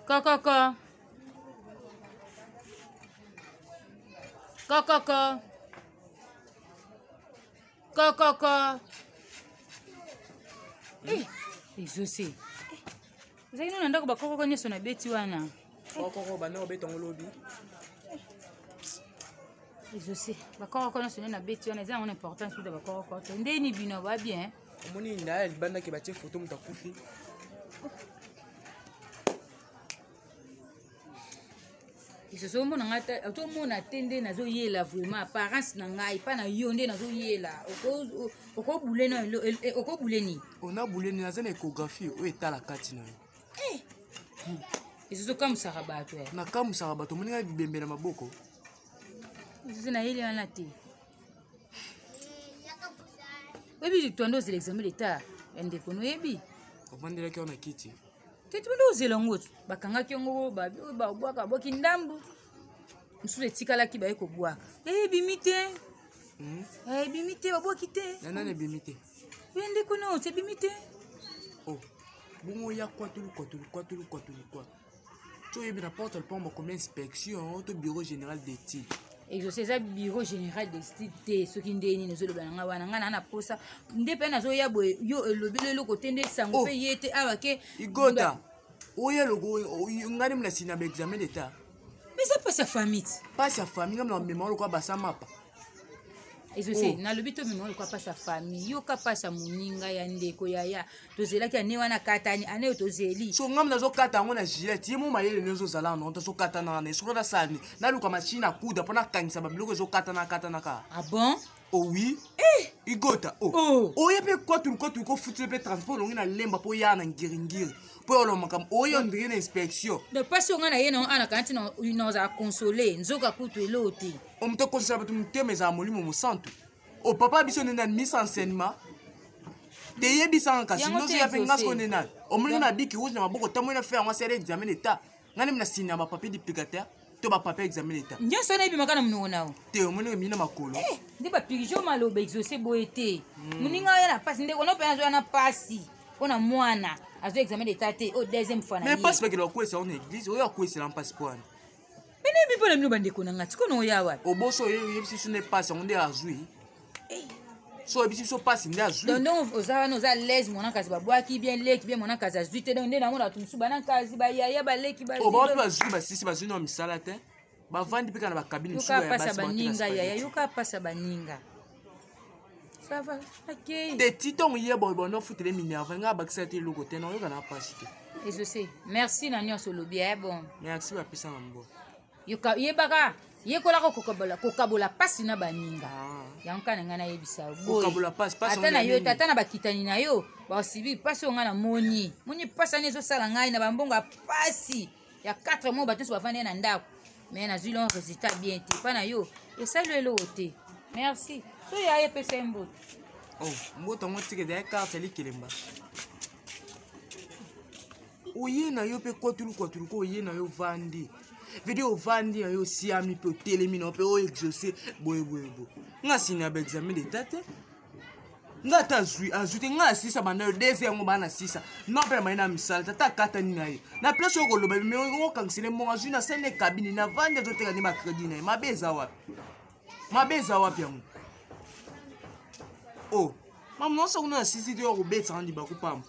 Coco. Exaucé. Vous avez un endroit où vous sur la bête. Exaucé. Bakoro kono sur la bête. On a une importance de bakoro. Ndeni bino va bien. Omoni na el banda ke batie photo mutakufi. Isoso mona ngata to mona tende nazo yela vraiment apparence na ngai pa na yonde nazo yela oko boule na oko boule ni ona boule ni naza na échographie o etala kati na isoso comme ça rabato na comme ça rabato moni ngai bibembe na maboko isoso na yeli wana te webi tu ando l'examen d'état ende kono yebi ovandela ki ona kiti Qu'est-ce que tu veux dire? Bakanga kyongo ba bwaka boki ndambu. Musule tikala ki ba eko bwaka. Bimite. Bimite ba boki te. Nana ne bimite. Wende kono c'est bimite. Oh. Bongo ya quoi. Tu es bien n'importe le pombe comme inspection au bureau général d'études. Et je sais ça bureau général d'études ce qui ndeni nezo lo bana wana ngana na posa ndepe na zo ya boy yo lobele lo côté nde sango pe yete awake igota oya logo ngani mna sina ba examen d'état mais ça pas sa famille ngam mémoire quoi ba sa mapa et je sais na lobito mémoire quoi pas sa famille yo ka pas sa muninga ya ndeko ya tozela ki ane wana katani ane tozeli so ngam nazo kata ngo na gilet yemo mayele nezo zala no to so kata na ne so da sani na luka machine akuda pona kangisa ba biloko zo kata na ka ah bon oh oui igota oya pe quoi tu ko futu pe transport longi na lemba po ya na ngiringiri po lo makam oya ndire na inspection de pas on na ye na ana kanti no za consoler nzoka kutu eloti on me conseille tu me meza molimo mo santo o papa biso na mise en enseignement te yebisa nka sino zo ya pe ngasko nena o mulina na biki rouge na maboko tamo na faire moi c'est examen d'état ngani mna sina ba papier duplicateur to ba papier examen d'état nyo sona ibi makana mnona o te o mulina mina makolo ndi ba pigeon maloba exaucé boete muninga ya na passe ndeko no pe azo na passe ona mwana azo examen d'état te au deuxième fois na mais passe pas que lo kwesa en église o ya kwesa en passeport bene bi pole mlo bande kona ngati kono ya wa oboso yebisi so ne passe on de azui so ebisi so passe nda azui donc ozawa no za l'aise mona kazi ba boaki bien leki bien mona kazi azui te donc ndena mona tumsu bana kazi ba ya ba leki ba o ba azui ba sisi ba zuni no misala te ba vandi pika na ba cabine so ya basi baninga ya yuka pasa baninga ça va OK de titon yebo bono futele minerve nga bakisa te logo te no yoka na passe te et je sais merci na nyoso lo bien bon merci ba pisa mambo yuka yebaka yekola ko kokabola pasi na baninga yanka na ngana yebisa boy kokabola pasi atana yo tata na bakitani na yo ba sibi pasi ngana moni pasi nezo sala ngai na bambongo pasi ya 4 mois bateso bafane na ndako mais na zilon résultat bien te pana yo et ça le lote merci so ya epesa mboto mboto ngotike de carte likilemba oye na yo pe kotulu ko oye na yo vandi video vandi na yo siami pe telemi no pe o exaucé boy nga sina ba examen d'état te nga ta azute nga sisa banda yo deuxième ngo bana sisa no pe maina misala tata kata ni naye na place yo ko loba me ngo kangsele mo azuna sene cabine na vandi zo teka ni ba crédit na mabeza wapi yango oh maman so kuna sisi te yo ko betsa ndi ba ku pam